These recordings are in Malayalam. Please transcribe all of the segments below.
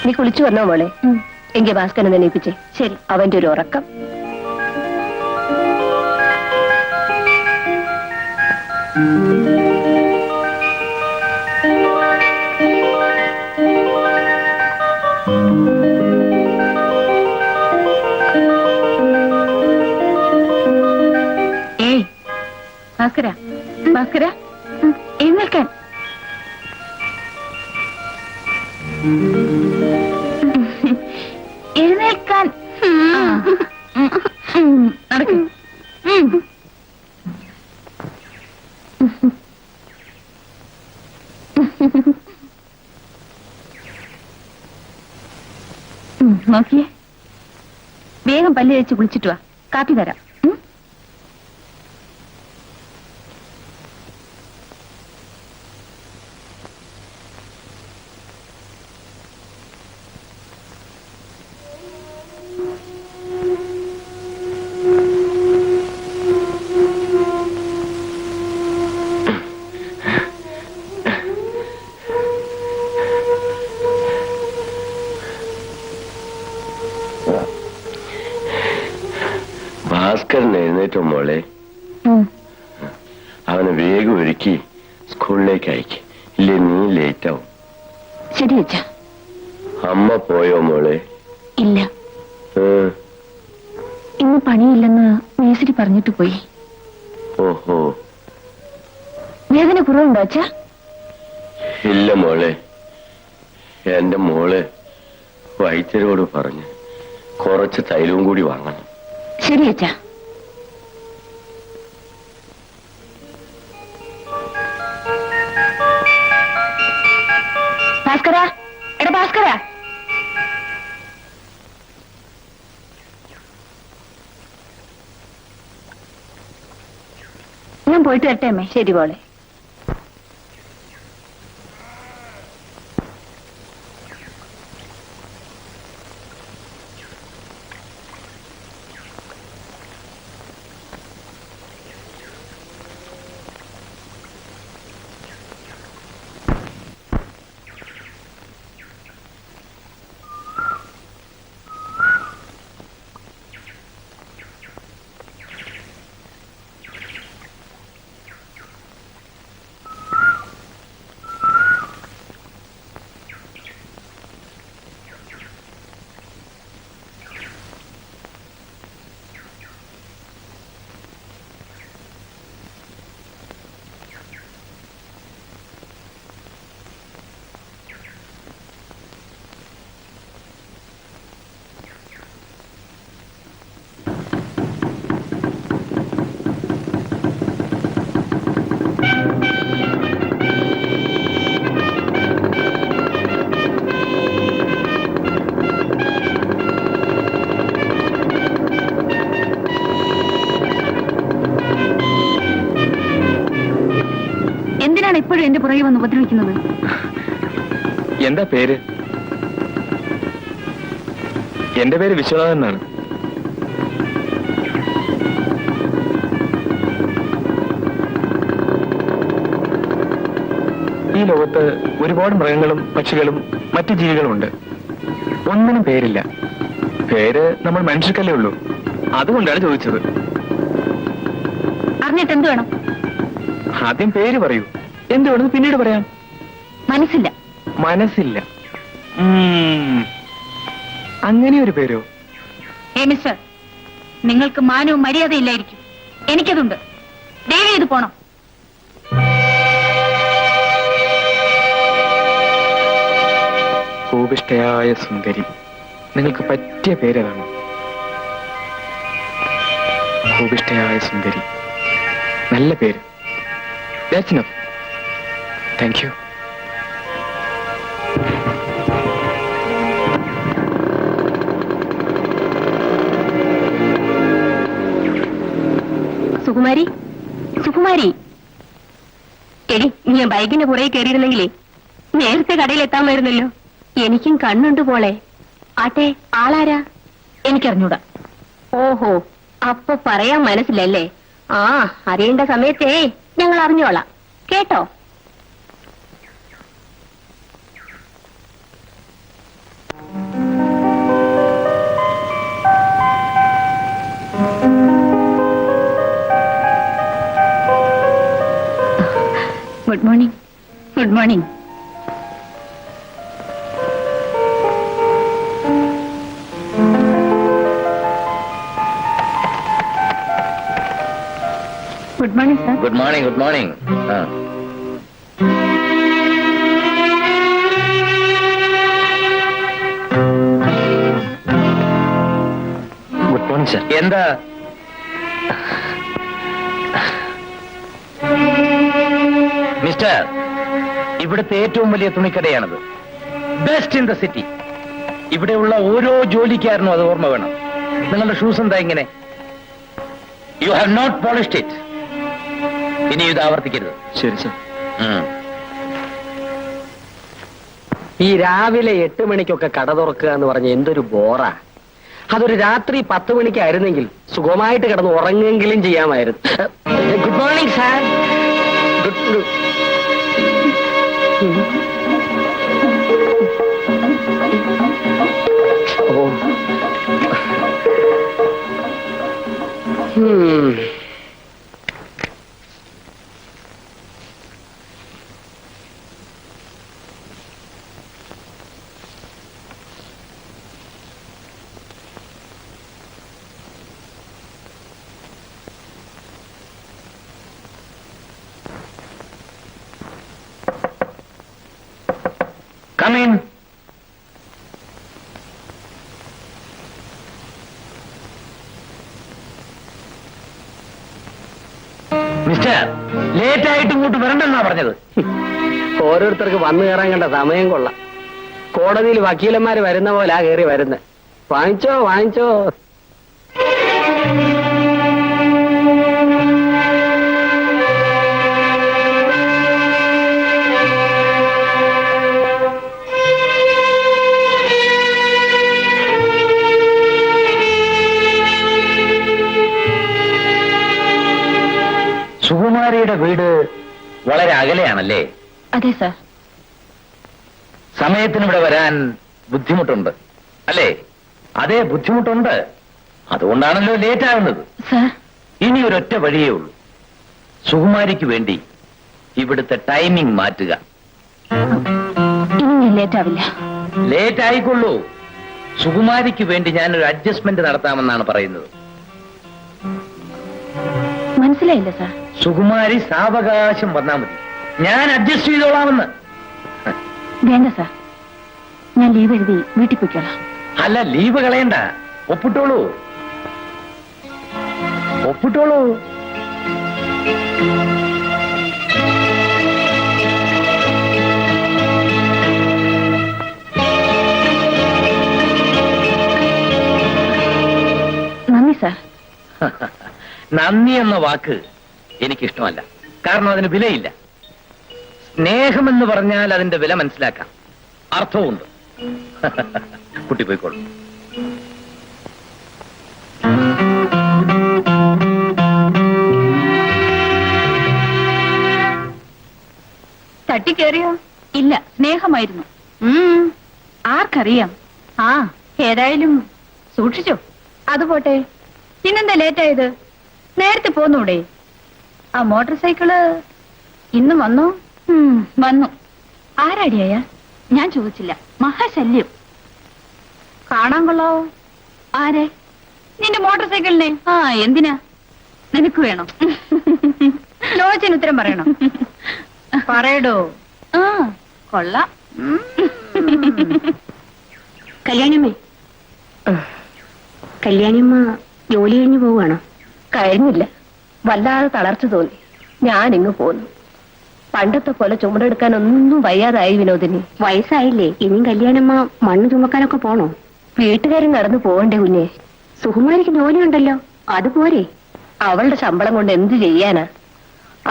നീ കുളിച്ചു വന്നോ മോളെ? എങ്കിൽ ഭാസ്കരനെ തന്നെ ഏൽപ്പിച്ചേ. ശരി. അവന്റെ ഒരു ഉറക്കം. ഏയ് ഭാസ്കര, ഭാസ്കര എഴുന്നേൽക്കാൻ. എഴുന്നേൽക്കാൻ. നടക്കും. നോക്കിയേ, വേഗം പല്ല് കഴിച്ച് കുളിച്ചിട്ട് വാ. കാപ്പി തരാം. ഭാസ്കരൻ എഴുന്നേറ്റോ മോളെ? അവനെ വേഗം ഒരുക്കി സ്കൂളിലേക്ക് അയക്ക്. ഇല്ലേ നീ ലേറ്റ് ആവും. ശരി അച്ഛാ. അമ്മ പോയോ മോളെ? ഇല്ല, ഇന്ന് പണിയില്ലെന്ന് മേശരി പറഞ്ഞിട്ട് പോയി. ഓഹോ. വേദന കുറവുണ്ടോ അച്ഛാ? ഇല്ല മോളെ, എന്റെ മോള് വൈദ്യരോട് പറഞ്ഞ് കുറച്ച് തൈലവും കൂടി വാങ്ങണം. ശരി അച്ഛാ. ഭാസ്കര, എടാ ഭാസ്കര. ഞാൻ പോയിട്ട് വരട്ടെ അമ്മേ. ശരി മോളെ. എന്തിനാണ് ഇപ്പോഴും എന്റെ പുറകെ വന്ന് ഉപദ്രവിക്കുന്നത്? എന്താ പേര്? എന്റെ പേര് വിശ്വനാഥൻ എന്നാണ്. ഈ ലോകത്ത് ഒരുപാട് മൃഗങ്ങളും പക്ഷികളും മറ്റു ജീവികളും ഉണ്ട്. ഒന്നിനും പേരില്ല. പേര് നമ്മൾ മനുഷ്യർക്കല്ലേ ഉള്ളൂ. അതുകൊണ്ടാണ് ചോദിച്ചത്. അറിഞ്ഞിട്ട് എന്ത് വേണം? ആദ്യം പേര് പറയൂ. എന്ത് വേണമെന്ന് പിന്നീട് പറയാം. മനസ്സില്ല. മനസ്സില്ല. അങ്ങനെ ഒരു പേരോ? മിസ്റ്റർ, നിങ്ങൾക്ക് മാനവും മര്യാദയില്ലായിരിക്കും. എനിക്കതുണ്ട്. ദയവ് ചെയ്ത് പോണം. കോപിഷ്ഠയായ സുന്ദരി, നിങ്ങൾക്ക് പറ്റിയ പേരതാണ്. കോപിഷ്ഠയായ സുന്ദരി, നല്ല പേര്. That's enough. Thank you. Sukumari, Sukumari. എടി, നീ ബൈക്കിന്റെ പുറകെ കയറിയിരുന്നെങ്കിലേ നേരത്തെ കടയിലെത്താമായിരുന്നല്ലോ. എനിക്കും കണ്ണുണ്ട് പോളെ. ആട്ടെ, ആളാരാ? എനിക്കറിഞ്ഞൂടാ. ഓഹോ, അപ്പൊ പറയാൻ മനസ്സിലല്ലേ? ആ, അറിയേണ്ട സമയത്തേ ഞങ്ങൾ അറിഞ്ഞോളാം കേട്ടോ. Good morning. Good morning. Good morning sir. Good morning, good morning. Good morning sir. എന്താ മിസ്റ്റർ, ഇവിടുത്തെ ഏറ്റവും വലിയ തുണിക്കടയാണത്. Best in the city. ഇവിടെയുള്ള ഓരോ ജോലിക്കാരനും അത് ഓർമ്മ വേണം. നിങ്ങളുടെ ഷൂസ് എന്താ ഇങ്ങനെ? You have not polished it. ഇനി ഇത് ആവർത്തിക്കരുത്. ശരി സർ. ഈ രാവിലെ 8 മണിക്കൊക്കെ കട തുറക്കുക എന്ന് പറഞ്ഞ എന്തൊരു ബോറാ. അതൊരു രാത്രി 10 മണിക്കായിരുന്നെങ്കിൽ സുഖമായിട്ട് കിടന്ന് ഉറങ്ങുമെങ്കിലും ചെയ്യാമായിരുന്നു. Good morning sir. Good. Oh. Come in. Mister, late ആയിട്ട് ഇങ്ങോട്ട് വരണ്ടെന്നാ പറഞ്ഞത്. ഓരോരുത്തർക്ക് വന്നു കയറാൻ കണ്ട സമയം കൊള്ളാം. കോടതിയിൽ വക്കീലന്മാര് വരുന്ന പോലാ കയറി വരുന്നത്. വാങ്ങിച്ചോ വാങ്ങിച്ചോ. സുകുമാരിയുടെ വീട് വളരെ അകലെയാണല്ലേ? അതെ സാർ. സമയത്തിന് ഇവിടെ വരാൻ ബുദ്ധിമുട്ടുണ്ട് അല്ലേ? അതെ, ബുദ്ധിമുട്ടുണ്ട്. അതുകൊണ്ടാണല്ലോ ലേറ്റ് ആകുന്നത്. സാർ, ഇനി ഒരൊറ്റ വഴിയേ ഉള്ളൂ. സുകുമാരിക്ക് വേണ്ടി ഇവിടുത്തെ ടൈമിംഗ് മാറ്റുക. ഇനി ഞാൻ ലേറ്റ് ആവില്ല. ലേറ്റ് ആയിക്കൊള്ളൂ. സുകുമാരിക്ക് വേണ്ടി ഞാനൊരു അഡ്ജസ്റ്റ്മെന്റ് നടത്താമെന്നാണ് പറയുന്നത്. മനസ്സിലായില്ല സാർ. സുകുമാരി സാവകാശം വന്നാൽ മതി. ഞാൻ അഡ്ജസ്റ്റ് ചെയ്തോളാമെന്ന്. വേണ്ട സാർ, ഞാൻ ലീവ് എഴുതി വീട്ടിൽ പോയിക്കോളാം. അല്ല, ലീവ് കളയണ്ട. ഒപ്പിട്ടോളൂ, ഒപ്പിട്ടോളൂ. നന്ദി സാർ. നന്ദി എന്ന വാക്ക് എനിക്കിഷ്ടമല്ല. കാരണം അതിന് വിലയില്ല. സ്നേഹമെന്ന് പറഞ്ഞാൽ അതിന്റെ വില മനസ്സിലാക്കാം, അർത്ഥവുമുണ്ട്. കുട്ടി പോയിക്കോളൂ. തട്ടിക്കേറിയോ? ഇല്ല, സ്നേഹമായിരുന്നു. ആർക്കറിയാം. ആ, ഏതായാലും സൂക്ഷിച്ചോ. അതുപോട്ടെ, പിന്നെന്താ ലേറ്റായത്? നേരത്തെ പോന്നൂടെ? ആ മോട്ടോർ സൈക്കിള് ഇന്ന് വന്നോ? വന്നു. ആരാടിയായ? ഞാൻ ചോദിച്ചില്ല. മഹാശല്യം. കാണാൻ കൊള്ളാവോ? ആരെ? നിന്റെ മോട്ടോർ സൈക്കിളിനെ. ആ, എന്തിനാ? നിനക്ക് വേണോ? ചോദിച്ചതിന് ഉത്തരം പറയണം. പറയടോ. ആ, കൊള്ളാം. കല്യാണിയമ്മേ, കല്യാണിയമ്മ ജോലി കഴിഞ്ഞു പോവുകയാണോ? കഴിഞ്ഞില്ല. വല്ലാതെ തളർച്ച തോന്നി. ഞാൻ ഇങ്ങ് പോന്നു. പണ്ടത്തെ പോലെ ചുമടെടുക്കാൻ ഒന്നും വയ്യാതായി വിനോദിനി. വയസ്സായില്ലേ? ഇനിയും കല്യാണമ്മ മണ്ണ് ചുമക്കാനൊക്കെ പോണോ? വീട്ടുകാരും നടന്നു പോവണ്ടേ കുഞ്ഞെ? സുകുമാരിക്ക് ജോലിയുണ്ടല്ലോ, അതുപോരെ? അവളുടെ ശമ്പളം കൊണ്ട് എന്ത് ചെയ്യാനാ?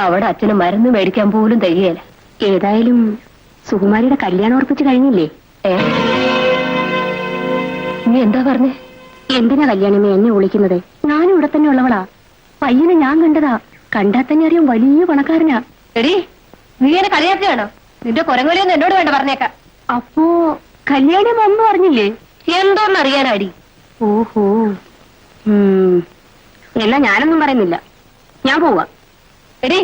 അവിടെ അച്ഛന് മരുന്ന് മേടിക്കാൻ പോലും തികയല. ഏതായാലും സുകുമാരിയുടെ കല്യാണം ഉറപ്പിച്ചു കഴിഞ്ഞില്ലേ? നീ എന്താ പറഞ്ഞേ? എന്തിനാ കല്യാണമേ എന്നെ വിളിക്കുന്നത്? ഞാനും ഇവിടെ തന്നെ ഉള്ളവളാ. പയ്യനെ ഞാൻ കണ്ടതാ. കണ്ടാൽ തന്നെ അറിയാം വലിയ പണക്കാരനാ. എടി, നീ എന്നെ കളിയാക്കുകയാണോ? നിന്റെ കുരങ്ങൊലിയൊന്നും എന്നോട് വേണ്ട പറഞ്ഞേക്കാം. അപ്പോ കല്യാണം ഒന്നും അറിഞ്ഞില്ലേ? എന്തോന്നറിയാനാടി? ഓഹോ. എല്ലാം ഞാനൊന്നും പറയുന്നില്ല. ഞാൻ പോവാ. എടി,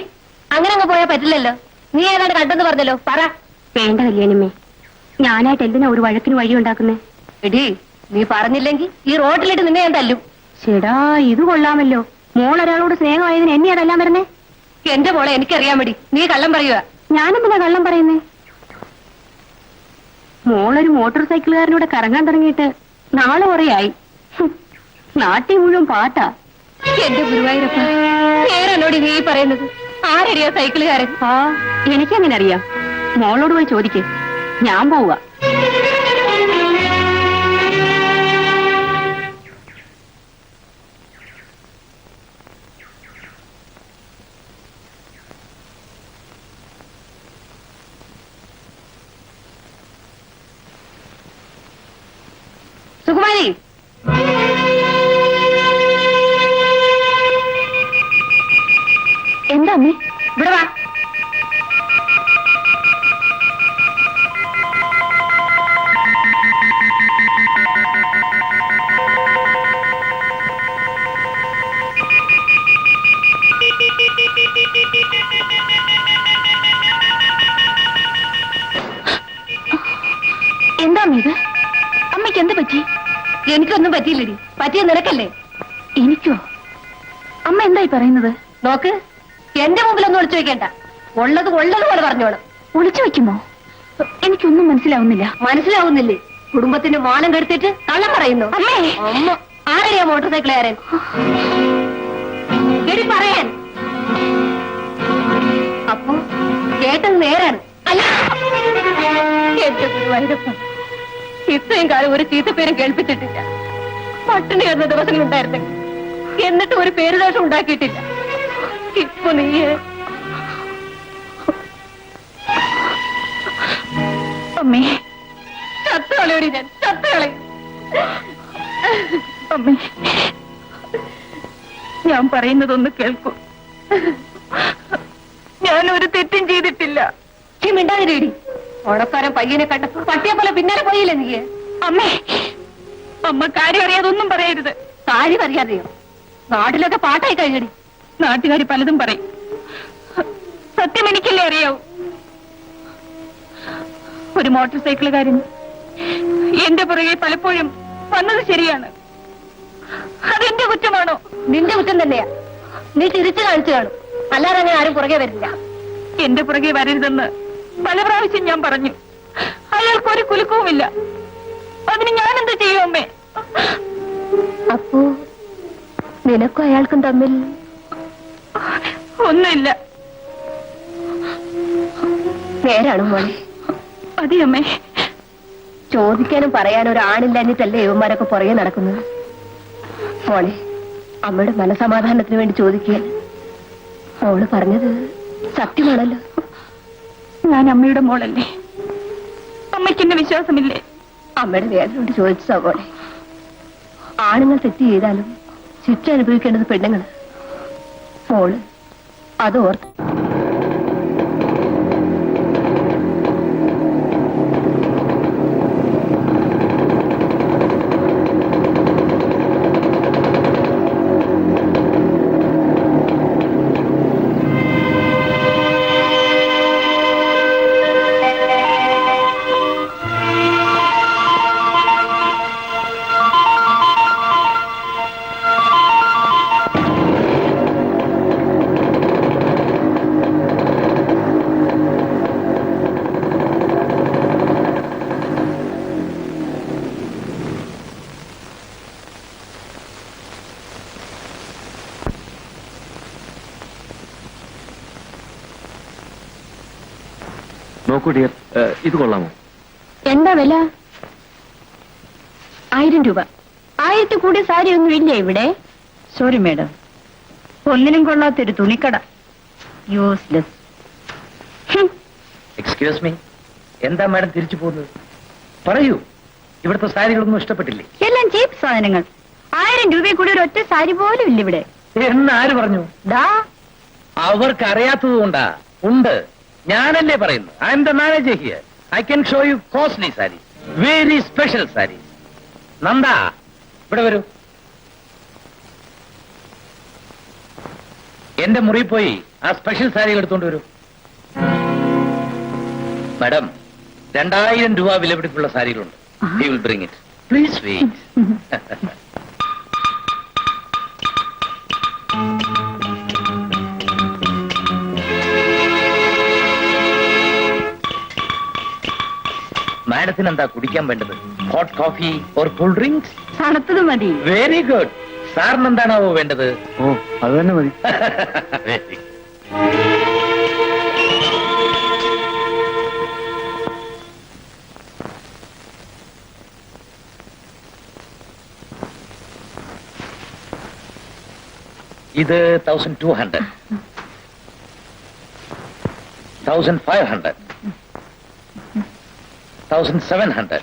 അങ്ങനെ അങ്ങ് പോയാ പറ്റില്ലല്ലോ. നീ ഏതാണ്ട് കണ്ടെന്ന് പറഞ്ഞല്ലോ, പറ. വേണ്ട കല്യാണിമ്മേ, ഞാനായിട്ട് എന്തിനാ ഒരു വഴക്കിന് വഴി ഉണ്ടാക്കുന്നേ? എടി, നീ പറഞ്ഞില്ലെങ്കിൽ ഈ റോട്ടിലിട്ട് നിന്നെ ഞാൻ തല്ലും. ചേടാ, ഇത് കൊള്ളാമല്ലോ. മോളൊരാളോട് സ്നേഹമായതിന് എന്നെ അതെല്ലാം വരുന്നേ. എന്റെ മോളെ എനിക്കറിയാൻ മതി, നീ കള്ളം പറയുക. ഞാനെന്തിനാ കള്ളം പറയുന്നേ? മോളൊരു മോട്ടോർ സൈക്കിളുകാരനൂടെ കറങ്ങാൻ തുടങ്ങിയിട്ട് നാളെ കുറയായി. നാട്ടിൽ മുഴുവൻ പാട്ടാ. എന്റെ ഗുരുവായൂരപ്പ, നേരെന്നോടി നീ പറയുന്നത്? ആരടിയാ സൈക്കിളുകാരൻ? ആ, എനിക്കങ്ങനെ അറിയാം. മോളോട് പോയി ചോദിക്കേ, ഞാൻ പോവുക. സുകുമാരി, എന്താ അമ്മേ? ഇവിടെ വാ. എന്താ അമ്മ ഇത്? അമ്മയ്ക്ക് എന്ത് പറ്റി? എനിക്കൊന്നും പറ്റിയില്ലടി, പറ്റിയ നിനക്കല്ലേ. എനിക്കോ? അമ്മ എന്തായി പറയുന്നത്? നോക്ക്, എന്റെ മുമ്പിലൊന്നും ഒളിച്ചു വെക്കണ്ട. ഉള്ളത് പോലെ പറഞ്ഞോളാം. ഒളിച്ചു വെക്കുമോ? എനിക്കൊന്നും മനസ്സിലാവുന്നില്ല. മനസ്സിലാവുന്നില്ലേ? കുടുംബത്തിന്റെ മാനം കെടുത്തിട്ട് കള്ളം പറയുന്നു. അമ്മേ! അമ്മ ആരെയാ മോട്ടോർ സൈക്കിളുകാരൻ? എടി പറയാൻ. അപ്പൊ കേട്ടത് നേരാണ് അല്ല? എന്റെ ഗുരുവായൂരപ്പ, ഇത്രയും കാലം ഒരു ചീത്തപ്പേരും കേൾപ്പിച്ചിട്ടില്ല. പട്ടിണി കിടന്ന ദിവസങ്ങളുണ്ടായിരുന്നെങ്കിൽ എന്നിട്ട് ഒരു പേരുദോഷം ഉണ്ടാക്കിയിട്ടില്ല. ഇപ്പൊ നീ അമ്മേ, ചത്തുകളയോടി, ഞാൻ ചത്തുകളയും. അമ്മേ, ഞാൻ പറയുന്നതൊന്ന് കേൾക്കൂ. ഞാനൊരു തെറ്റും ചെയ്തിട്ടില്ല. മിണ്ടാതിരേടി. ഓടക്കാരൻ പയ്യനെ കണ്ടപ്പോ പട്ടിയെ പോലെ പിന്നാലെ പോയില്ലേ നീ? അമ്മേ, അമ്മ കാര്യം അറിയാതെ ഒന്നും പറയരുത്. കാര്യം അറിയാതെയോ? നാട്ടിലൊക്കെ പാട്ടായി കഴിഞ്ഞടി. നാട്ടുകാർ പലതും പറയും. സത്യം എനിക്കല്ലേ അറിയാവൂ. ഒരു മോട്ടോർ സൈക്കിളുകാരൻ എന്റെ പുറകെ പലപ്പോഴും വന്നത് ശരിയാണ്. അതെന്റെ കുറ്റമാണോ? നിന്റെ കുറ്റം തന്നെയാ. നീ തിരിച്ചു കാണിച്ചു കാണും, അല്ലാതെ അങ്ങനെ ആരും പുറകെ വരില്ല. എന്റെ പുറകെ വരരുതെന്ന് പല പ്രാവശ്യം ഞാൻ പറഞ്ഞു. അയാൾക്കൊരു കുലുക്കവുമില്ല. അതിന് ഞാൻ എന്താ ചെയ്യും അമ്മേ? അപ്പോ നിനക്കും അയാൾക്കും തമ്മിൽ ഒന്നുമില്ല. നേരാണ് മോളെ. അതെ അമ്മേ. ചോദിക്കാനും പറയാനും ഒരാണില്ലാഞ്ഞിട്ടല്ലേ ഇവന്മാരൊക്കെ പുറകെ നടക്കുന്നത്. മോളെ, അമ്മയുടെ മനസമാധാനത്തിന് വേണ്ടി ചോദിക്കുക. മോള് പറഞ്ഞത് സത്യമാണല്ലോ. ഞാൻ അമ്മയുടെ മോളല്ലേ? അമ്മയ്ക്ക് എന്നെ വിശ്വാസമില്ലേ? അമ്മയുടെ വേദനയോട് ചോദിച്ചതാ മോളെ. ആണുങ്ങൾ തെറ്റ് ചെയ്താലും ശിക്ഷ അനുഭവിക്കേണ്ടത് പെണ്ണുങ്ങൾ. മോള് അത് ഓർത്ത്. നോക്കൂ ഡിയർ, ഇത് കൊള്ളാമോ? എന്താ വില? 1000 രൂപ. 1000 കൂടിയ സാരി ഒന്നും ഇല്ലേ ഇവിടെ? സോറി മാഡം, ഒന്നിനും കൊള്ളാത്തൊരു തുണിക്കട. യൂസ്ലെസ്. എക്സ്ക്യൂസ് മീ, എന്താ മാഡം തിരിച്ചു പോകുന്നത്? പറയൂ, ഇവിടുത്തെ സാരികളൊന്നും ഇഷ്ടപ്പെട്ടില്ലേ? എല്ലാം ചീപ്പ് സാധനങ്ങൾ. 1000 രൂപയിൽ കൂടി ഒരു ഒറ്റ സാരി പോലും ഇല്ല ഇവിടെ. എന്നാര് പറഞ്ഞു? ദാ, അവർക്ക് അറിയാത്തത് കൊണ്ടാ. ഉണ്ട്, ഞാനല്ലേ പറയുന്നു. I M the manager here. I can show you costly sari, very special sari. Nanda, ഇവിടെ വരൂ. എന്റെ മുറി പോയി ആ സ്പെഷ്യൽ സാരികൾ എടുത്തോണ്ട് വരൂ. മാഡം 2000 രൂപ വിലപിടിപ്പുള്ള സാരികളുണ്ട്. He will bring it. Please wait. മാഡത്തിന് എന്താ കുടിക്കാൻ വേണ്ടത്? Hot coffee or cool drinks? തണുത്തത് മതി. Very good. സാറിന് എന്താണാവോ വേണ്ടത്? ഓ അത് തന്നെ മതി. Very. ഇത് 1200, 1500, 1700,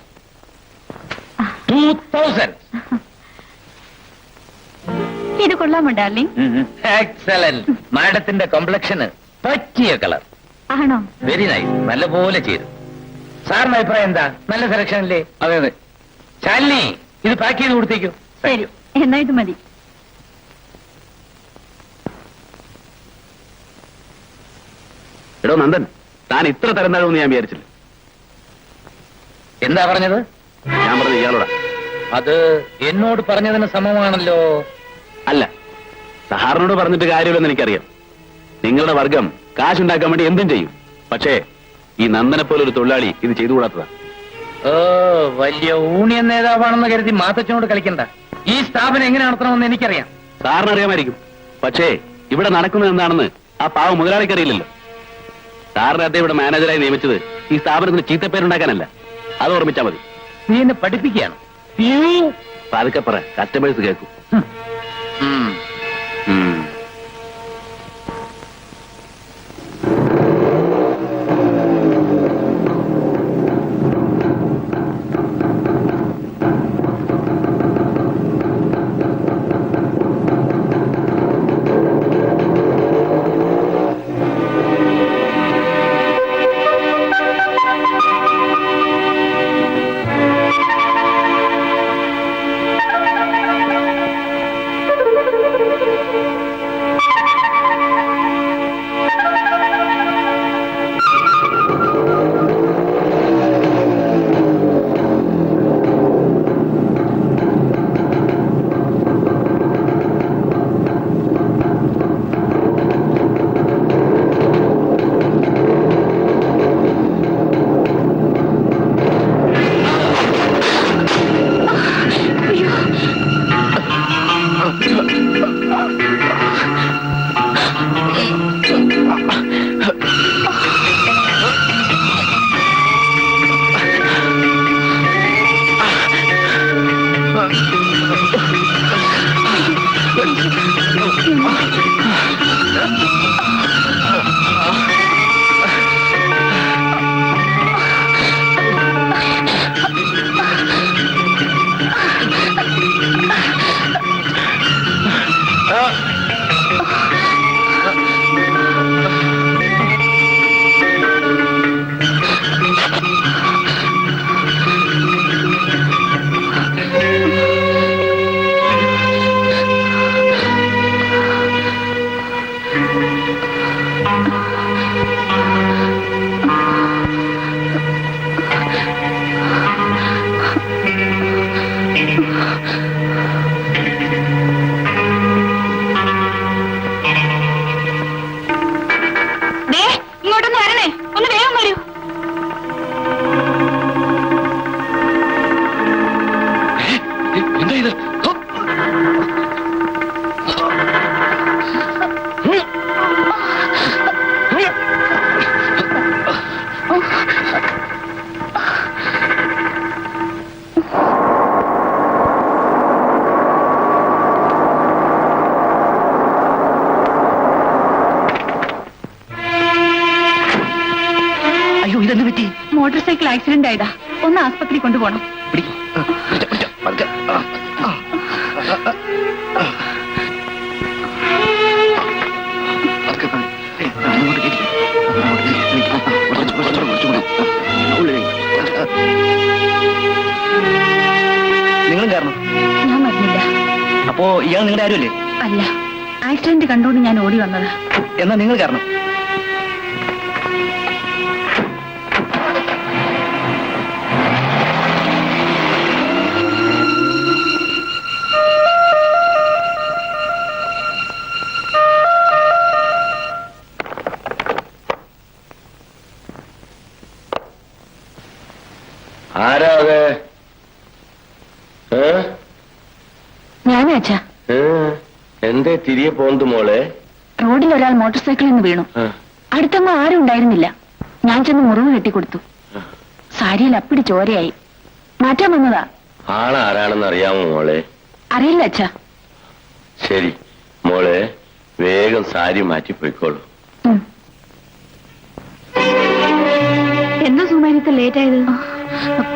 2000. ഇത് കൊള്ളാമോ ഡാർലിംഗ്? എക്സലന്റ്. മാഡത്തിന്റെ കോംപ്ലക്ഷന് പറ്റിയ കളർ. ആണോ? Very nice. നല്ലപോലെ ചേരും. സാറിന്റെ അഭിപ്രായം എന്താ? നല്ല സെലക്ഷൻ അല്ലേ? അതെ അതെ. ശാലിനി, ഇത് പാക്ക് ചെയ്ത് കൊടുത്തേക്കൂ. ശരി, എന്നാ ഇത് മതി. എടോ നന്ദൻ, താൻ ഇത്ര തരം താഴുമെന്ന് ഞാൻ വിചാരിച്ചില്ല. എന്താ പറഞ്ഞത്? ഞാൻ പറഞ്ഞത് ഇയാളോടാ. അത് എന്നോട് പറഞ്ഞതിന് സമമാണല്ലോ. അല്ല, സഹാറിനോട് പറഞ്ഞിട്ട് കാര്യമില്ലെന്ന് എനിക്കറിയാം. നിങ്ങളുടെ വർഗം കാശുണ്ടാക്കാൻ വേണ്ടി എന്തും ചെയ്യും. പക്ഷേ ഈ നന്ദനെ പോലെ ഒരു തൊഴിലാളി ഇത് ചെയ്തുകൂടാത്തതാ. ഓ, വലിയ യൂണിയൻ നേതാവാണെന്ന് കരുതി മാത്തച്ഛനോട് കളിക്കണ്ട. ഈ സ്ഥാപനം എങ്ങനെ നടത്തണമെന്ന് എനിക്കറിയാം. സാറിന് അറിയാമായിരിക്കും. പക്ഷേ ഇവിടെ നടക്കുന്നത് എന്താണെന്ന് ആ പാവ മുതലാളിക്കറിയില്ലല്ലോ. സാറിനെ അദ്ദേഹം ഇവിടെ മാനേജറായി നിയമിച്ചത് ഈ സ്ഥാപനത്തിന് ചീത്തപ്പേരുണ്ടാക്കാനല്ല. അത് ഓർമ്മിച്ചാൽ മതി. നീ എന്നെ പഠിപ്പിക്കുകയാണ്. പതുക്കെ പറ, കസ്റ്റമേഴ്സ് കേൾക്കും. മോട്ടോർ സൈക്കിൾ ആക്സിഡന്റ് ആയതാ. ഒന്ന് ആസ്പത്രി കൊണ്ടുപോകണം. നിങ്ങളും കാരണം? ഞാൻ മരുന്നില്ല. അപ്പോ ഇയാൾ നിങ്ങളുടെ ആരുമല്ലേ? അല്ല, ആക്സിഡന്റ് കണ്ടുകൊണ്ട് ഞാൻ ഓടി വന്നതാ. എന്നാ നിങ്ങൾ കാരണം. ആരാ അത്? ഞാനാച്ചാ. എന്തേ തിരികെ പോന്തു മോളെ? റോഡിൽ ഒരാൾ മോട്ടോർ സൈക്കിളിൽ നിന്ന് വീണു. അടുത്തൊന്നും ആരും ഉണ്ടായിരുന്നില്ല. ഞാൻ ചെന്ന് മുറിവ് കെട്ടിക്കൊടുത്തു. സാരിയിൽ അപ്പിടി ചോരയായി. മാറ്റാൻ വന്നതാ. ആളാരാണെന്ന് അറിയാമോ മോളെ? അറിയില്ല അച്ഛാ. ശരി മോളെ, വേഗം സാരി മാറ്റി പോയിക്കോളൂ. എന്താ സുമാരിത്തെ ലേറ്റ് ആയത്?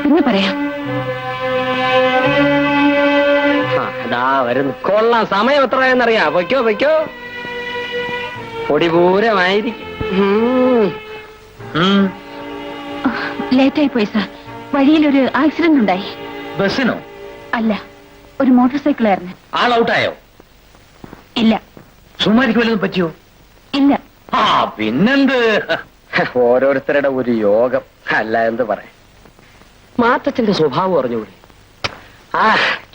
പിന്നെ പറയാം. വരുന്നു. കൊള്ളാം. സമയം എത്രയെന്നറിയാ? പൊയ്ക്കോ പൊയ്ക്കോ. പൊടിപൂരമായിരിക്കും. ലേറ്റായി പോയി സാർ. വഴിയിലൊരു ആക്സിഡന്റ് ഉണ്ടായി. ബസ്സിനോ? അല്ല, ഒരു മോട്ടോർ സൈക്കിളായിരുന്നു. ആൾ ഔട്ടായോ? ഇല്ല. സുമാരിക്ക് വല്ലതും പറ്റിയോ? ഇല്ല. ആ പിന്നെന്ത്. ഓരോരുത്തരുടെ ഒരു യോഗം, അല്ല എന്ത് പറയാം. മാത്തച്ഛന്റെ സ്വഭാവം അറിഞ്ഞുകൂടി.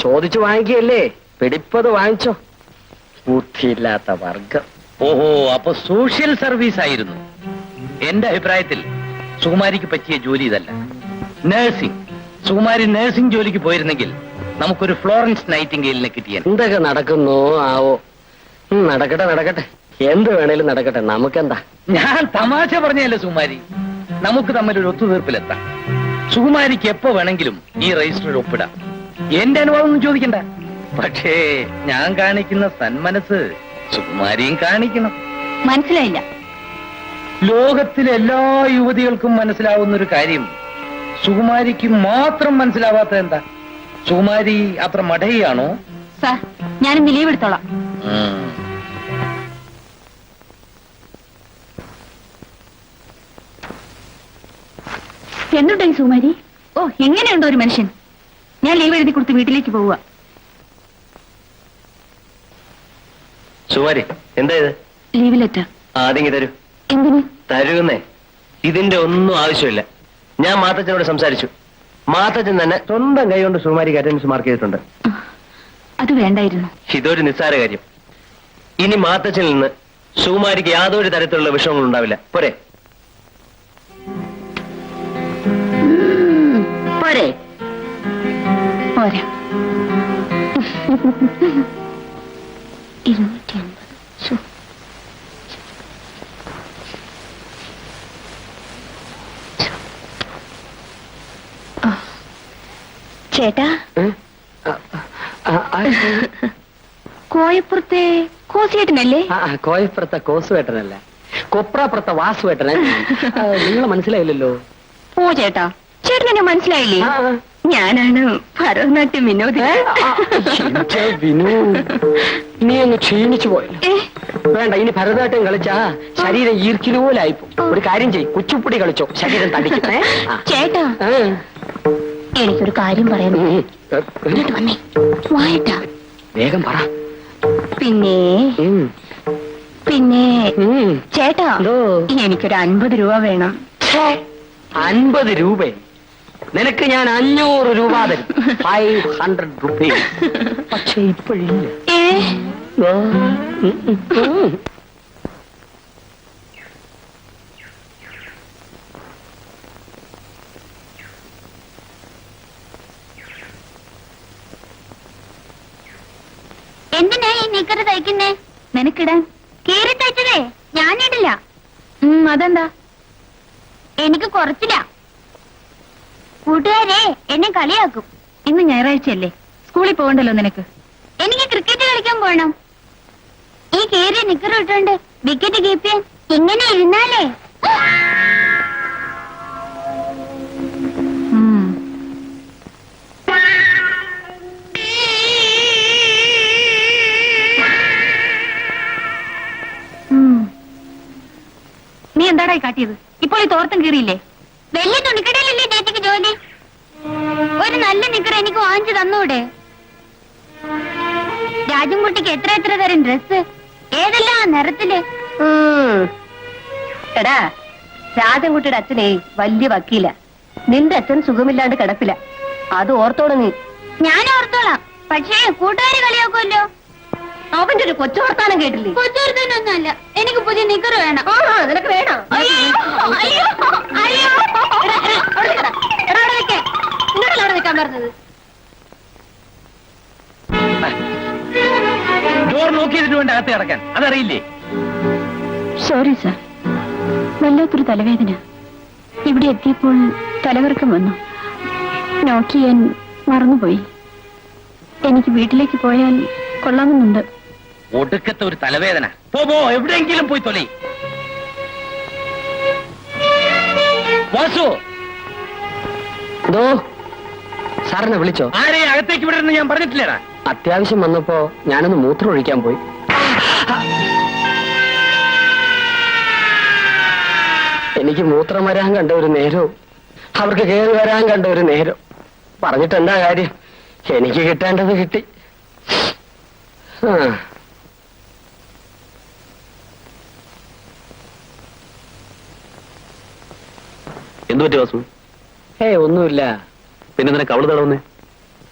ചോദിച്ചു വാങ്ങിക്കല്ലേ, പിടിപ്പത് വാങ്ങിച്ചോ. ബുദ്ധിയില്ലാത്ത വർഗം. ഓഹോ, അപ്പൊ സോഷ്യൽ സർവീസ് ആയിരുന്നു. എന്റെ അഭിപ്രായത്തിൽ സുകുമാരിക്ക് പറ്റിയ ജോലി ഇതല്ല, നഴ്സിംഗ്. സുകുമാരി നഴ്സിംഗ് ജോലിക്ക് പോയിരുന്നെങ്കിൽ നമുക്കൊരു ഫ്ലോറൻസ് നൈറ്റിംഗേലിനെ കിട്ടിയാൽ. എന്തൊക്കെ നടക്കുന്നു ആവോ. നടക്കട്ടെ നടക്കട്ടെ, എന്ത് വേണേലും നടക്കട്ടെ, നമുക്കെന്താ. ഞാൻ തമാശ പറഞ്ഞല്ലേ സുകുമാരി. നമുക്ക് തമ്മിൽ ഒരു ഒത്തുതീർപ്പിലെത്താം. സുകുമാരിക്ക് എപ്പോ വേണമെങ്കിലും ഈ രജിസ്റ്ററിൽ ഒപ്പിടാം. എന്റെ അനുഭവം ഒന്നും ചോദിക്കണ്ട. പക്ഷേ ഞാൻ കാണിക്കുന്ന സന്മനസ് സുകുമാരിയും കാണിക്കണം. മനസ്സിലായില്ല. ലോകത്തിലെ എല്ലാ യുവതികൾക്കും മനസ്സിലാവുന്ന ഒരു കാര്യം സുകുമാരിക്ക് മാത്രം മനസ്സിലാവാത്ത എന്താ? സുകുമാരി അത്ര മടയാണോ? സാർ, ഞാനിന്ന് ലീവ് എടുത്തോളാം. എന്തുണ്ടായി സുകുമാരി? ഓ, എങ്ങനെയുണ്ടോ ഒരു മനുഷ്യൻ? ഞാൻ ലീവ് എഴുതി കൊടുത്ത് വീട്ടിലേക്ക് പോവുക. സുമാരി, എന്താ ഇത്? Leave letter. ആദ്യം തരൂ. എന്തിന്? തരൂന്നേ. ഇതിന്റെ ഒന്നും ആവശ്യമില്ല. ഞാൻ മാത്തച്ഛനോട് സംസാരിച്ചു. മാത്തച്ഛൻ തന്നെ സ്വന്തം കൈ കൊണ്ട് സുമാരിക്ക് അറ്റൻഡൻസ് മാർക്ക് ചെയ്തിട്ടുണ്ട്. അത് വേണ്ടായിരുന്നു. ഇതൊരു നിസ്സാര കാര്യം. ഇനി മാത്തച്ഛനിൽ നിന്ന് സുകുമാരിക്ക് യാതൊരു തരത്തിലുള്ള വിഷമങ്ങൾ ഉണ്ടാവില്ല. പോരെ? പോരെ? പോരാ. 250. ചേട്ടാ, കോയപ്പുറത്തെ കോസിയേട്ടനല്ലേ? കോയപ്പുറത്തെ കോസുവേട്ടനല്ല, കൊപ്രാപ്പുറത്തെ വാസുവേട്ടനെ. നിങ്ങളെ മനസ്സിലായില്ലല്ലോ. ഓ ചേട്ടാ, ചേട്ടനെ മനസ്സിലായില്ലേ? ഞാനാണ് ഭരതനാട്യം വിനോദി. വിനു, നീ അങ്ങ് ക്ഷീണിച്ചു പോയി. വേണ്ട, ഇനി ഭരതനാട്യം കളിച്ചാ ശരീരം ഈർക്കിലുപോലായിപ്പോ. ഒരു കാര്യം ചെയ്യ്, കുച്ചുപ്പൊടി കളിച്ചോ, ശരീരം തടിക്കും. ചേട്ടാ, എനിക്കൊരു കാര്യം പറയണം. വന്നേ, വായിട്ടാ. വേഗം പറ. പിന്നെ ചേട്ടാ, എനിക്കൊരു 50 രൂപ വേണം. 50 രൂപ? നിനക്ക് ഞാൻ 500 രൂപ തരും. 500 റുപ്പീസ്. പക്ഷെ ഇപ്പോഴില്ല. എന്തിനാ ഈ നിക്കറ് തയ്ക്കുന്നേ? നിനക്കിടാൻ. കീറി തയ്ച്ചതേ ഞാനിടില്ല. അതെന്താ? എനിക്ക് കുറച്ചില്ല. കൂട്ടുകാരെ എന്നെ കളിയാക്കും. ഇന്ന് ഞായറാഴ്ചയല്ലേ, സ്കൂളിൽ പോകണ്ടല്ലോ നിനക്ക്. എനിക്ക് ക്രിക്കറ്റ് കളിക്കാൻ പോകണം. ഈ കീറിയ നിക്കറ് ഇട്ടുകൊണ്ട് വിക്കറ്റ് കീപ്പ് ചെയ്യാൻ ഇങ്ങനെ ഇരുന്നാലേ. നീ എന്താടായി കാട്ടിയത്? ഇപ്പോൾ ഈ തോർത്തം കീറിയില്ലേ? വലിയ തുണിക്കടയിലല്ലേ ചേച്ചിക്ക് ജോലി? ഒരു നല്ല നിക്കർ എനിക്ക് വാങ്ങിച്ചു തന്നൂടെ? രാജൻകുട്ടിക്ക് എത്ര എത്ര തരം ഡ്രസ്, ഏതെല്ലാം നിറത്തില്. എടാ, രാജൻകുട്ടിയുടെ അച്ഛനെ വലിയ വക്കീല. നിന്റെ അച്ഛൻ സുഖമില്ലാണ്ട് കിടപ്പില്ല. അത് ഓർത്തോളൂ നീ. ഞാൻ ഓർത്തോളാം. പക്ഷേ കൂട്ടുകാര് കളിയാക്കുമല്ലോ. അവന്റെ ഒരു കൊച്ചു വർത്താനം കേട്ടില്ലേ? കൊച്ചുവർത്താനൊന്നുമല്ല, എനിക്ക് പുതിയ നിക്കർ വേണം. നിനക്ക് വേണം? അയ്യോ അയ്യോ അയ്യോ. എടാ, അവിടെ നിൽക്ക്. അകത്ത് കിടക്കാൻ അതറിയില്ലേ? സോറി സാർ, വല്ലാത്തൊരു തലവേദന. ഇവിടെ എത്തിയപ്പോൾ തലകറക്കം വന്നു. നോക്ക് ചെയ്യാൻ മറന്നുപോയി. എനിക്ക് വീട്ടിലേക്ക് പോയാൽ കൊള്ളാമെന്നുണ്ട്. ഒടുക്കത്തെ ഒരു തലവേദന. പോ എവിടെയെങ്കിലും പോയി തൊലി. വാസു, എന്തോ സാറിനെ വിളിച്ചോ? ആരെ അകത്തേക്ക് വിടരുന്ന് ഞാൻ പറഞ്ഞിട്ടില്ലേടാ? അത്യാവശ്യം വന്നപ്പോ ഞാനൊന്ന് മൂത്രം ഒഴിക്കാൻ പോയി. എനിക്ക് മൂത്രം വരാൻ കണ്ട ഒരു നേരവും അവർക്ക് കയറി വരാൻ കണ്ട ഒരു നേരം. പറഞ്ഞിട്ട് എന്താ കാര്യം? എനിക്ക് കിട്ടേണ്ടത് കിട്ടി. എന്തു പറ്റി വാസു? ഒന്നുമില്ല. പിന്നെ നിനക്ക് അവള് തടവുന്നേ?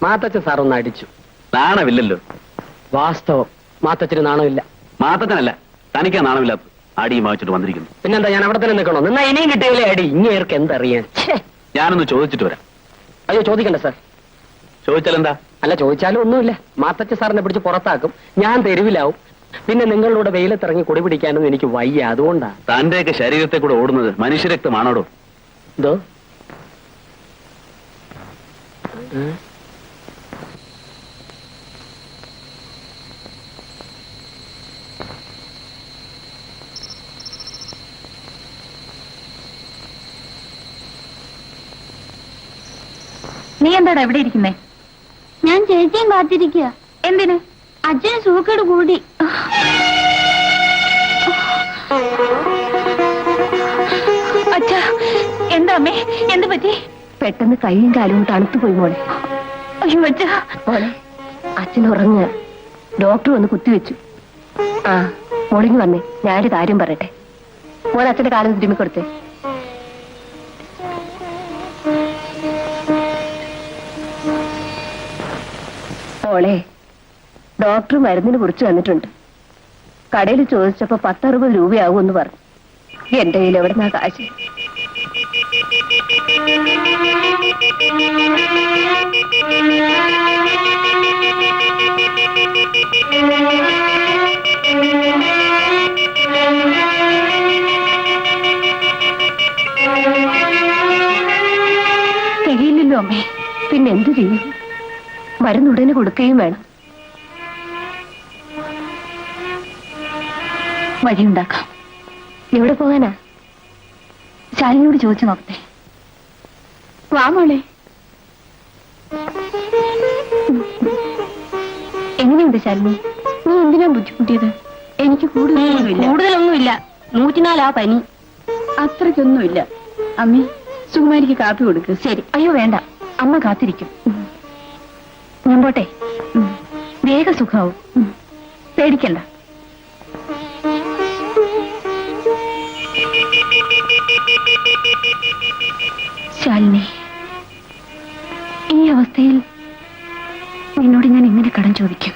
മാത്തച്ഛൻ സാറൊന്ന് അടിച്ചു. നാണമില്ലല്ലോ. വാസ്തവം, മാത്തച്ഛന് നാണമില്ല. മാത്തച്ഛനല്ല, തനിക്കാ നാണമില്ലാത്ത. അടിയും വാങ്ങിച്ചിട്ട് വന്നിരിക്കുന്നു. പിന്നെന്താ, ഞാൻ അവിടെ തന്നെ നിൽക്കണോ? നിന്നാ ഇനിയും കിട്ടിയില്ലേ അടി? ഇങ്ങേർക്ക് എന്തറിയാൻ? ഞാനൊന്ന് ചോദിച്ചിട്ട് വരാം. അയ്യോ, ചോദിക്കണ്ട സാർ. ചോദിച്ചാലെന്താ? അല്ല, ചോദിച്ചാലും ഒന്നുമില്ല. മാത്തച്ഛ സാറിനെ പിടിച്ച് പുറത്താക്കും, ഞാൻ തെരുവിലാവും. പിന്നെ നിങ്ങളുടെ വെയിലത്തിറങ്ങി കൊടി പിടിക്കാനൊന്നും എനിക്ക് വയ്യ. അതുകൊണ്ടാ. തന്റെയൊക്കെ ശരീരത്തെ കൂടെ ഓടുന്നത് മനുഷ്യരക്തമാണോടോ? എന്തോ നീ എന്താടാ എവിടെ ഇരിക്കുന്നേ? ഞാൻ ചേച്ചിയും കാത്തിരിക്കുക. എന്തിന്? അച്ഛന് സൂക്കേട് കൂടി. അച്ഛാ, എന്താ അമ്മേ, എന്ത് പറ്റി? പെട്ടെന്ന് കൈയും കാലും തണുത്തു പോയി മോളെ. അയ്യോ അച്ഛാ. മോളെ, അച്ഛൻ ഉറങ്ങുക. ഡോക്ടർ വന്ന് കുത്തിവെച്ചു. ആ, മോളിങ് വന്നേ, ഞാനൊരു കാര്യം പറയട്ടെ. മോളെ അച്ഛന്റെ കാലം തിരുമ്മി കൊടുത്തേ. മോളെ, ഡോക്ടർ മരുന്നിന് കുറിച്ച് വന്നിട്ടുണ്ട്. കടയിൽ ചോദിച്ചപ്പോ 10-60 രൂപയാകുമെന്ന് പറഞ്ഞു. എന്റെ കയ്യിൽ എവിടുന്നാ കാശ്? തികയില്ലല്ലോ അമ്മേ. പിന്നെ എന്തു ചെയ്യും? മരുന്നുടനെ കൊടുക്കുകയും വേണം. വഴിയുണ്ടാക്കാം. എവിടെ പോകാനാ? ശാലിനിയോട് ചോദിച്ചു നോക്കട്ടെ. വാ മോളെ. എങ്ങനെയുണ്ട് ശാലിനി? നീ എന്തിനാ ബുദ്ധിമുട്ടിയത്? എനിക്ക് കൂടുതലൊന്നുമില്ല. 104 പനി. അത്രയ്ക്കൊന്നുമില്ല. അമ്മേ, സുകുമാരിക്ക് കാപ്പി കൊടുക്ക്. ശരി. അയ്യോ വേണ്ട, അമ്മ കാത്തിരിക്കും. ഞാൻ പോട്ടെ. വേഗ സുഖാവും. പേടിക്കണ്ട. ശാലിനി, ഈ അവസ്ഥയിൽ നിന്നോട് ഞാൻ എങ്ങനെ കടം ചോദിക്കും?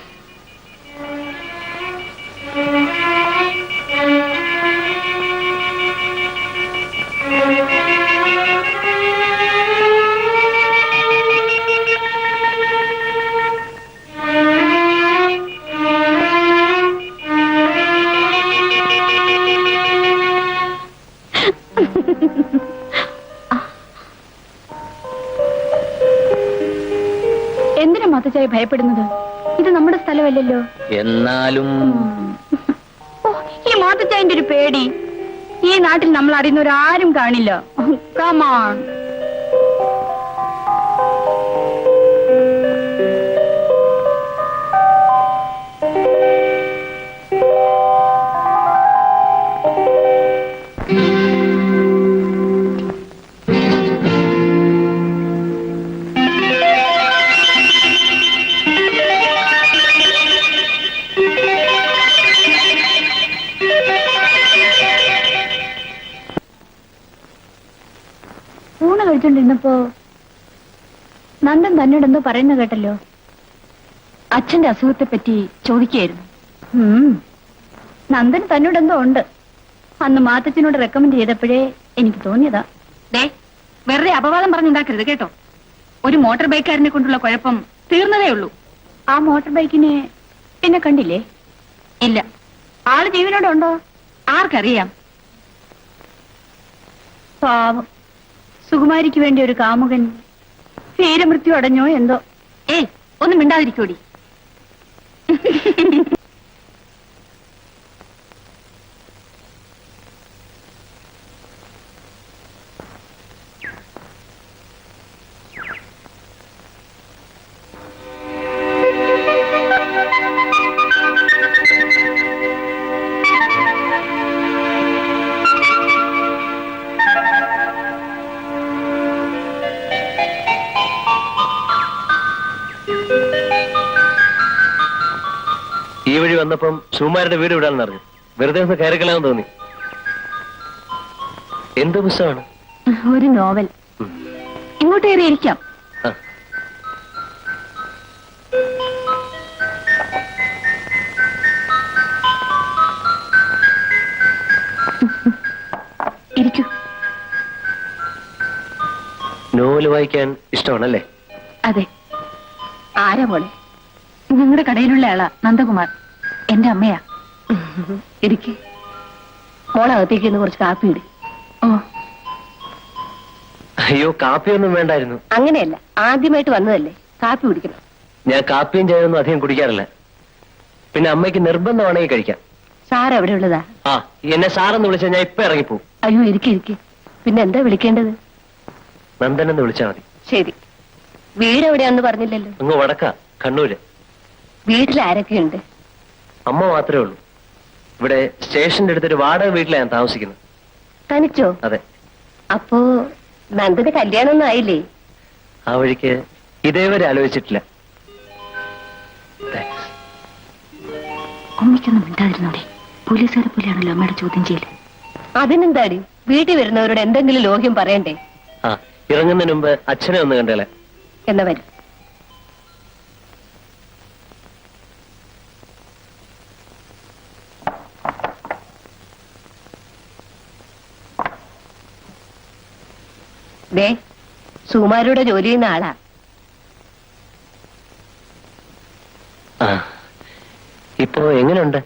എന്തിനാ മാത്തച്ചായി ഭയപ്പെടുന്നത്? ഇത് നമ്മുടെ സ്ഥലമല്ലല്ലോ. എന്നാലും ഈ മാത്തച്ചായന്റെ ഒരു പേടി. ഈ നാട്ടിൽ നമ്മൾ അറിയുന്നവരാരും കാണില്ല. കമാൺ. ഊണ് കഴിച്ചോണ്ടിരുന്നപ്പോ നന്ദൻ തന്നോട് എന്തോ പറയുന്ന കേട്ടല്ലോ. അച്ഛന്റെ അസുഖത്തെ പറ്റി ചോദിക്കായിരുന്നു. നന്ദൻ തന്നോട് എന്തോ ഉണ്ട്. അന്ന് മാത്തച്ഛനോട് റെക്കമെൻഡ് ചെയ്തപ്പോഴേ എനിക്ക് തോന്നിയതാ. വെറുതെ അപവാദം പറഞ്ഞുണ്ടാക്കരുത് കേട്ടോ. ഒരു മോട്ടോർ ബൈക്കാരനെ കൊണ്ടുള്ള കുഴപ്പം തീർന്നതേ ഉള്ളൂ. ആ മോട്ടോർ ബൈക്കിനെ പിന്നെ കണ്ടില്ലേ? ഇല്ല. ആള് ജീവനോടുണ്ടോ? ആർക്കറിയാം. പാവം, സുകുമാരിക്ക് വേണ്ടി ഒരു കാമുകൻ വീരമൃത്യു അടഞ്ഞോ എന്തോ. ഏയ്, ഒന്നും മിണ്ടാതിരിക്കൂടി. ഈ വഴി വന്നപ്പം സുകുമാരുടെ വീട് വിടാന്ന് പറഞ്ഞു. വെറുതെ ഒന്ന് കയറിക്കളയാൻ തോന്നി. എന്ത് പുസ്തകമാണ്? ഒരു നോവൽ. ഇങ്ങോട്ട് കയറിയിരിക്കാം. ആ. ഇരിക്കൂ. നോവൽ വായിക്കാൻ ഇഷ്ടമാണല്ലേ? അതെ. ആരാ മോളെ? നിങ്ങളുടെ കടയിലുള്ള ആളാ, നന്ദകുമാർ. എന്റെ അമ്മയാ. ഇരിക്ക്. മോളകത്തേക്ക് ഒന്ന് കുറച്ച് കാപ്പി ഇട്. ഓ, അയ്യോ, കാപ്പിയൊന്നും വേണ്ടായിരുന്നു. അങ്ങനെയല്ല, ആദ്യമായിട്ട് വന്നതല്ലേ, കാപ്പി കുടിക്കണം. ഞാൻ കാപ്പിയും ചായയൊന്നും അധികം കുടിക്കാറില്ല. പിന്നെ അമ്മയ്ക്ക് നിർബന്ധമാണെങ്കിൽ കഴിക്കാം. സാർ എവിടെ ഉള്ളതാ? ആ, എന്നെ സാറെന്ന് വിളിച്ചാൽ ഞാൻ ഇപ്പൊ ഇറങ്ങിപ്പോവും. അയ്യോ, ഇരിക്കെ. പിന്നെ എന്താ വിളിക്കേണ്ടത്? നന്ദനെന്ന് വിളിച്ചാൽ മതി. ശരി. വീട് എവിടെയാന്ന് പറഞ്ഞില്ലല്ലോ. അങ്ങ് വടക്ക, കണ്ണൂര്. വീട്ടിൽ ആരൊക്കെയുണ്ട്? അമ്മ മാത്രമേ ഉള്ളൂ. ഇവിടെ സ്റ്റേഷന്റെ അടുത്തൊരു വാടക വീട്ടിലാണ് ഞാൻ താമസിക്കുന്നത്. തനിച്ചോ? അതെ. അപ്പോ നന്ദന് കല്യാണമൊന്നും ആയില്ലേ? ആ വഴിക്ക് ഇതേവരെ ആലോചിച്ചിട്ടില്ല. അമ്മയ്ക്കൊന്നും മിണ്ടാതിരുന്നോടെ. പോലീസുകാരെ പോലെയാണല്ലോ അമ്മയുടെ ചോദ്യം ചെയ്യല്. അതിനെന്താടി, വീട്ടിൽ വരുന്നവരോട് എന്തെങ്കിലും ലോഹ്യം പറയണ്ടേ? ആ, ഇറങ്ങുന്നതിന് മുമ്പ് അച്ഛനെ ഒന്ന് കണ്ടേളെ. എന്നാ വരും. ദേ, സുകുമാരിയുടെ ജോലി ചെയ്യുന്ന ആളാ. ആ, ഇപ്പോ എങ്ങനെയുണ്ട്?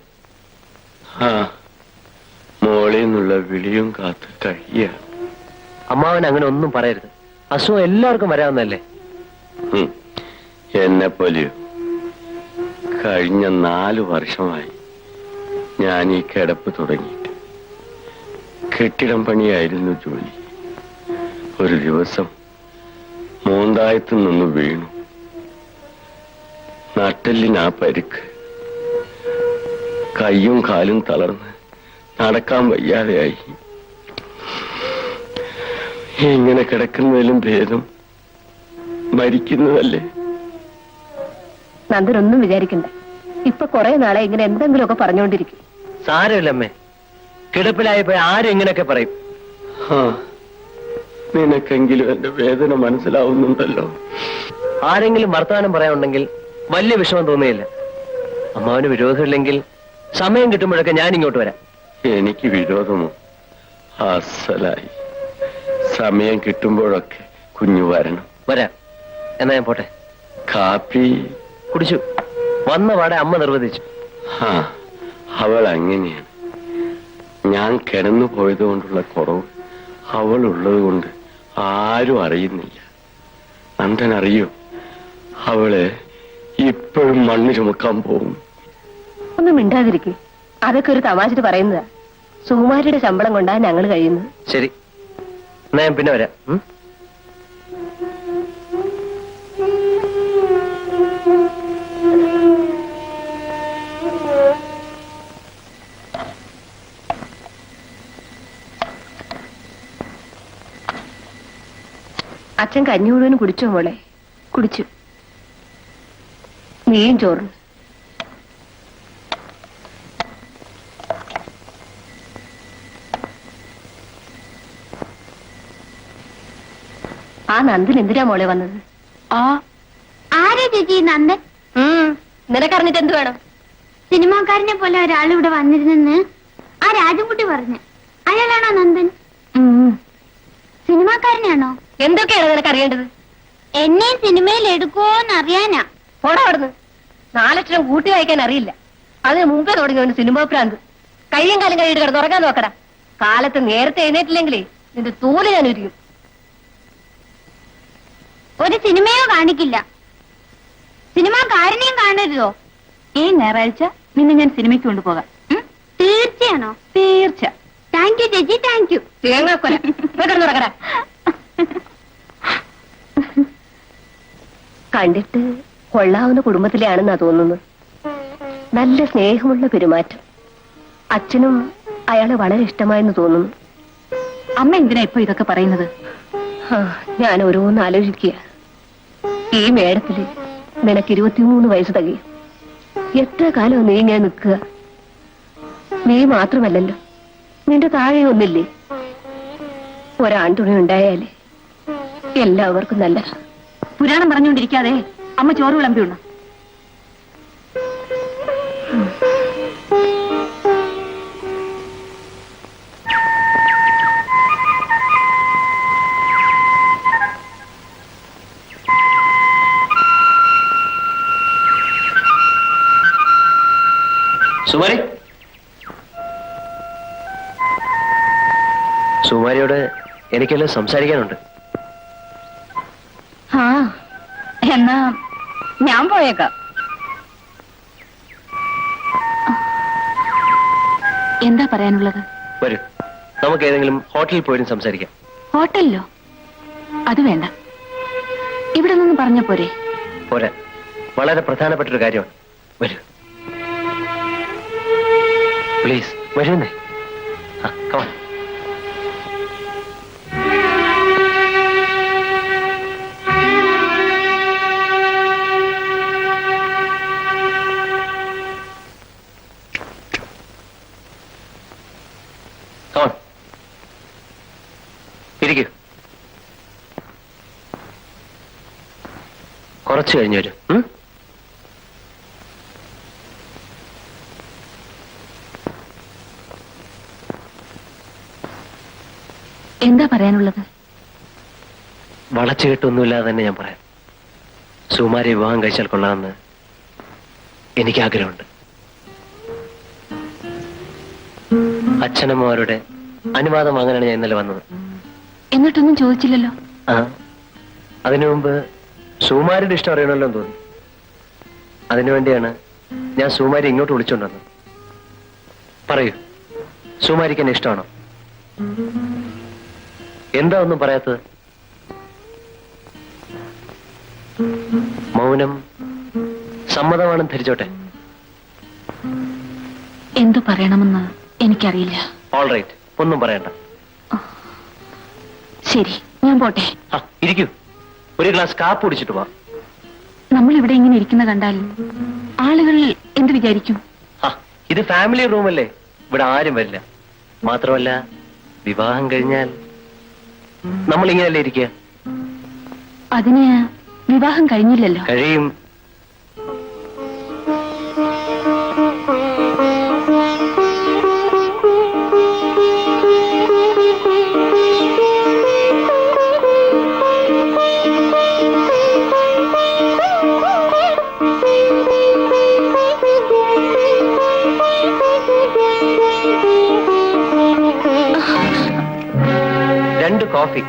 മോളിൽ നിന്നുള്ള വിളിയും കാത്ത് കഴിയ. അമ്മാവൻ അങ്ങനെ ഒന്നും പറയരുത്. അസുഖം എല്ലാവർക്കും വരാവുന്നല്ലേ. എന്നെ പോലെയോ? കഴിഞ്ഞ 4 വർഷമായി ഞാൻ ഈ കിടപ്പ് തുടങ്ങിയിട്ട്. കെട്ടിടം പണിയായിരുന്നു ജോലി. ഒരു ദിവസം മോന്തായത്തു നിന്ന് വീണു. നട്ടെല്ലിനാ പരിക്ക്. കയ്യും കാലും തളർന്ന് നടക്കാൻ വയ്യാതെയായി. ഇങ്ങനെ കിടക്കുന്നതിലും ഭേദം മരിക്കുന്നതല്ലേ. നന്ദനൊന്നും വിചാരിക്കണ്ട. ഇപ്പൊ കുറെ നാളെ ഇങ്ങനെ എന്തെങ്കിലുമൊക്കെ പറഞ്ഞുകൊണ്ടിരിക്കും. സാരമില്ല അമ്മേ, കിടപ്പിലായപ്പോ ആരും ഇങ്ങനെയൊക്കെ പറയും. നിനക്കെങ്കിലും എന്റെ വേദന മനസ്സിലാവുന്നുണ്ടല്ലോ. ആരെങ്കിലും വർത്തമാനം പറയാനുണ്ടെങ്കിൽ വലിയ വിഷമം തോന്നുകയില്ല. അമ്മാവന് വിരോധമില്ലെങ്കിൽ സമയം കിട്ടുമ്പോഴൊക്കെ ഞാൻ ഇങ്ങോട്ട് വരാം. എനിക്ക് വിരോധമോ? അസലായി. സമയം കിട്ടുമ്പോഴൊക്കെ കുഞ്ഞു വരണം. വരാം. എന്നാ ഞാൻ പോട്ടെ. കാപ്പി കുടിച്ചു. വന്ന പാടെ അമ്മ നിർബന്ധിച്ചു. അവൾ അങ്ങനെയാണ്. ഞാൻ കിടന്നു പോയത് കൊണ്ടുള്ള കുറവ് അവൾ ഉള്ളത് കൊണ്ട് ആരും അറിയുന്നില്ല. നന്ദൻ അറിയോ? അവളെ ഇപ്പോഴും മണ്ണ് ചുമക്കാൻ പോകും. ഒന്നും മിണ്ടാതിരിക്കെ. അതൊക്കെ ഒരു തമാശ പറയുന്നതാ. സുകുമാരിയുടെ ശമ്പളം കൊണ്ടാ ഞങ്ങൾ കഴിയുന്നത്. ശരി, എന്നാ ഞാൻ പിന്നെ വരാം. അച്ഛൻ കഞ്ഞി മുഴുവൻ കുടിച്ചോ മോളെ? കുടിച്ചു. നീയും ചോറും. ആ നന്ദൻ എന്തിനാ മോളെ വന്നത്? ആരാ ചേച്ചി നന്ദൻ? നിനക്കറിഞ്ഞിട്ട് എന്ത് വേണം? സിനിമാക്കാരനെ പോലെ ഒരാൾ ഇവിടെ വന്നിരുന്നെന്ന് ആ രാജൻകുട്ടി പറഞ്ഞു. അയാളാണോ നന്ദൻ? സിനിമാക്കാരനാണോ? എന്തൊക്കെയാണ് നിനക്കറിയേണ്ടത്? എന്നെ സിനിമയിൽ എടുക്കുമോന്ന് അറിയാനാ. പോടാ അവിടുന്ന്. 4 അക്ഷരം കൂട്ടി വായിക്കാൻ അറിയില്ല. അതിന് മുമ്പേ തുടങ്ങിയവന് സിനിമാ പ്രാന്ത്. കയ്യും കാലം കഴിയിട്ട് കിടന്ന് ഉറങ്ങാൻ നോക്കടാ. കാലത്ത് നേരത്തെ എഴുന്നേറ്റില്ലെങ്കിലേ നിന്റെ തൂല് ഞാൻ ഉരിക്കും. ഒരു സിനിമയോ കാണിക്കില്ല. സിനിമാക്കാരനെയും കാണരുതോ? ഈ ഞായറാഴ്ച നിന്നെ ഞാൻ സിനിമയ്ക്ക് കൊണ്ടുപോകാം. തീർച്ചയാണോ? തീർച്ച. താങ്ക് യു ചേച്ചി, താങ്ക് യു. തേങ്ങാക്കൊല കിടന്നുറങ്ങടാ. കണ്ടിട്ട് കൊള്ളാവുന്ന കുടുംബത്തിലെയാണെന്നാ തോന്നുന്നു. നല്ല സ്നേഹമുള്ള പെരുമാറ്റം. അച്ഛനും അയാളെ വളരെ ഇഷ്ടമായെന്ന് തോന്നുന്നു. അമ്മ എന്തിനാ ഇപ്പൊ ഇതൊക്കെ പറയുന്നത്? ഞാൻ ഓരോന്ന് ആലോചിക്കുക. ഈ മേടത്തില് നിനക്ക് 23 വയസ്സ് തികയും. എത്ര കാലം നീ ഇങ്ങനെ നിൽക്കുക? നീ മാത്രമല്ലല്ലോ, നിന്റെ താഴെ ഒന്നില്ലേ? ഒരാൺതുണി ഉണ്ടായാലേ എല്ലാവർക്കും നല്ല. പുരാണം പറഞ്ഞുകൊണ്ടിരിക്കാതെ അമ്മ ചോറ് വിളമ്പിയുള്ളൂ. സുമാരി, സുമാരിയോട് എനിക്കെല്ലാം സംസാരിക്കാനുണ്ട്. എന്നാ ഞാൻ പോയേക്കാം. എന്താ പറയാനുള്ളത്? വരൂ, നമുക്ക് ഏതെങ്കിലും ഹോട്ടലിൽ പോയിട്ട് സംസാരിക്കാം. ഹോട്ടലിലോ? അത് വേണ്ട, ഇവിടെ നിന്ന് പറഞ്ഞ പോരെ? പോരാ, വളരെ പ്രധാനപ്പെട്ടൊരു കാര്യമാണ്. വരൂ പ്ലീസ്, വരുന്നേ. കമാ. ഇരിക്കൂ. കുറച്ച് കഴിഞ്ഞു വരും. എന്താ പറയാനുള്ളത്? വളച്ചുകെട്ടൊന്നുമില്ലാതെ തന്നെ ഞാൻ പറയാം. സുമാരി വിവാഹം കഴിച്ചാൽ കൊള്ളാമെന്ന് എനിക്ക് ആഗ്രഹമുണ്ട്. അച്ഛനമ്മമാരുടെ അനുവാദം വാങ്ങാനാണ് ഞാൻ ഇന്നലെ വന്നത്. എന്നിട്ടൊന്നും ചോദിച്ചില്ലല്ലോ? അതിനു മുമ്പ് സുമാരിയുടെ ഇഷ്ടം അറിയണമല്ലോ എന്ന് തോന്നി. അതിനുവേണ്ടിയാണ് ഞാൻ സുമാരി ഇങ്ങോട്ട് വിളിച്ചോണ്ട്. പറയൂ, സുമാരിക്ക് എന്നെ ഇഷ്ടമാണോ? എന്താ ഒന്നും പറയാത്തത്? മൗനം സമ്മതമാണെന്ന് ധരിച്ചോട്ടെ. എന്തു പറയണമെന്ന് എനിക്കറിയില്ല. ഓൾ റൈറ്റ്, ഒന്നും പറയണ്ട. ശരി, ഞാൻ പോട്ടെ. ഇരിക്കൂ, ഒരു ഗ്ലാസ് കാപ്പ് കുടിച്ചിട്ട് പോവാം. നമ്മൾ ഇവിടെ ഇങ്ങനെ ഇരിക്കുന്ന കണ്ടാൽ ആളുകൾ എന്ത് വിചാരിക്കും? ഇത് ഫാമിലി റൂമല്ലേ, ഇവിടെ ആരും വരില്ല. മാത്രമല്ല, വിവാഹം കഴിഞ്ഞാൽ നമ്മൾ ഇങ്ങനെയല്ലേ ഇരിക്കുക? അതിന് വിവാഹം കഴിഞ്ഞില്ലല്ലോ. കഴിയും. രണ്ട് കോഫി.